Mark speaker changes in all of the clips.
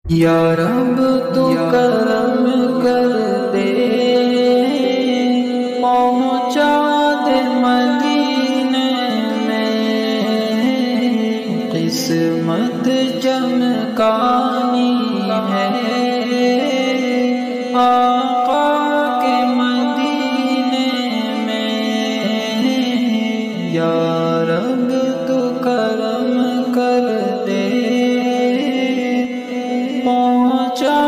Speaker 1: یا رب تو کرم کر دے، پہنچا دے مدینے میں، قسمت چمکانی ہے آقا کے مدینے میں۔ یا رب تو کرم کر دے، پہنچا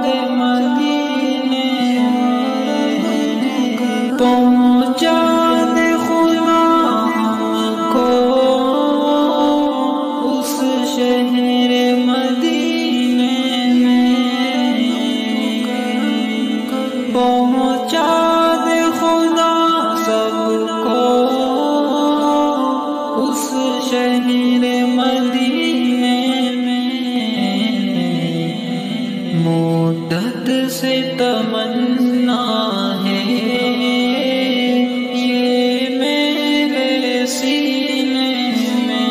Speaker 1: دے مدینے میں، پہنچا دے خدا کو اس شہر مدینے میں، پہنچا دے خدا سب کو اس شہر مدینے میں۔ مدت سے تمنا ہے یہ میرے سینے میں،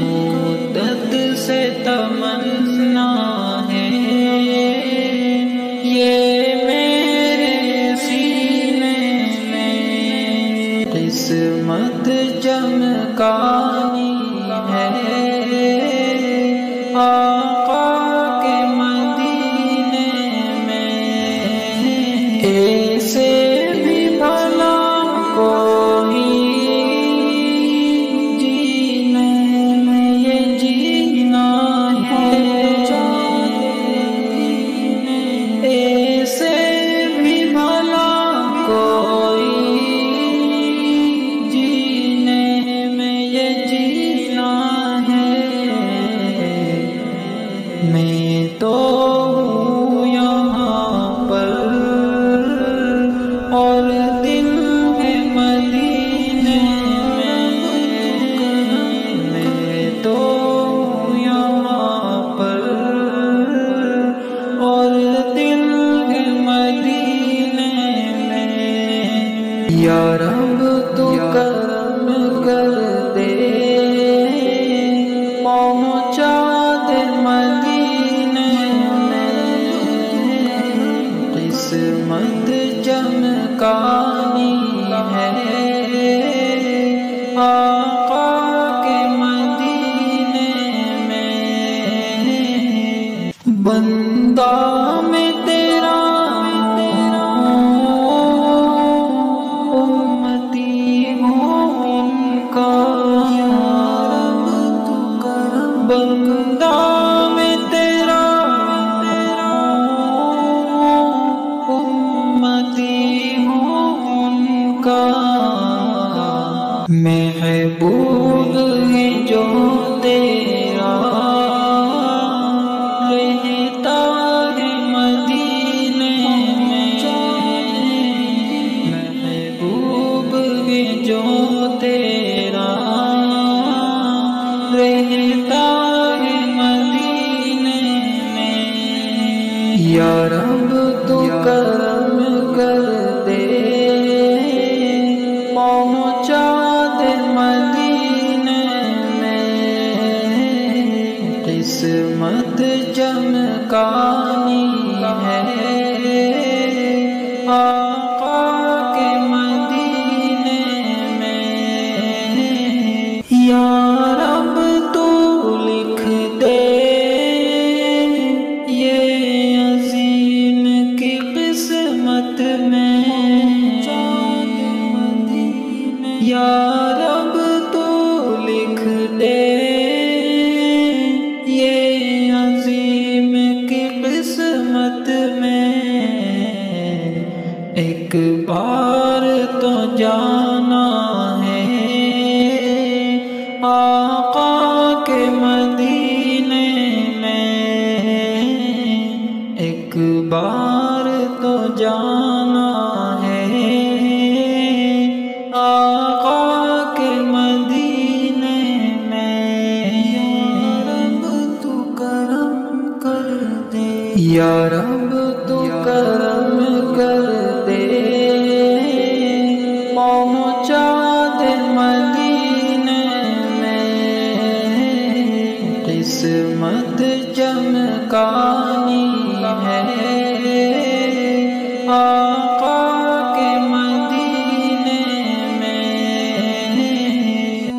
Speaker 1: مدت سے تمنا ہے یہ میرے سینے میں، قسمت چمکانی ہے آقا کے مدینے میں۔ ایسے بھی بھلا کوئی جینے میں یہ جینا ہے، ایسے بھی بھلا کوئی جینے میں یہ جینا ہے۔ میں تو ہوں یہاں پر اور دل ہے مدینے میں، میں تو ہوں یہاں پر اور دل ہے مدینے میں۔ یا رب تو کرم کر دے، پہنچا دے مدینے میں، قسمت چمکانی ہے آقا کے مدینے میں۔ بندہ میں تیرا امتی ہوں ان کا، بندہ میں تیرا امتی ہوں ان کا، محبوب ہے جو تیرا رہتا ہے مدینے میں، محبوب ہے جو تیرا رہتا ہے مدینے میں۔ یا رب تو کرم کر دے، پہنچا دے مدینے میں، قسمت چمکانی ہے آقا کے مدینے میں۔ یا رب تو لکھ دے یہ عظیم کی قسمت میں، یا رب تو لکھ دے یہ عظیم کی قسمت میں، ایک بار تو جانا ہے آقا کے مدینے میں، ایک بار تو جانا ہے آقا کے مدینے میں۔ یا رب تو کرم کر دے، یا رب تو کرم کر دے، پہنچا دے مدینے میں، قسمت چمکانی ہے آقا کے مدینے میں،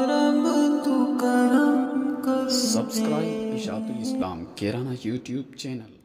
Speaker 1: رب تو کرم کر۔
Speaker 2: سبسکرائب اشاعت الاسلام کیرانہ یوٹیوب چینل۔